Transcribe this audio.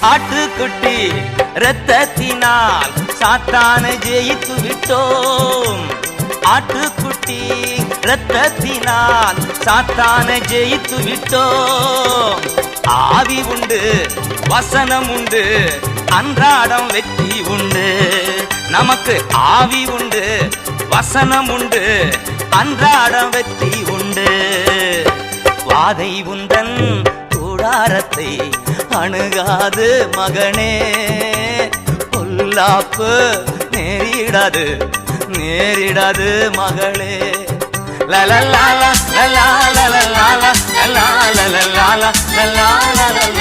ஆட்டுக்குட்டி இரத்தத்தினால் சாத்தானை ஜெயித்து விட்டோம். ஆட்டுக்குட்டி இரத்தத்தினால் சாத்தானை ஜெயித்து விட்டோம். ஆவி உண்டு, வசனம் உண்டு, அன்றாடம் வெற்றி உண்டு. நமக்கு ஆவி உண்டு, வசனம் உண்டு, அன்றாடம் வெற்றி உண்டு. வாதை உந்தன் கூடாரத்தை அணுகாது மகனே, பொல்லாப்பு நேரிடாது நேரிடாது மகளே. லலலாலா லலா லலலாலா லலா லலலாலா லலா லலலா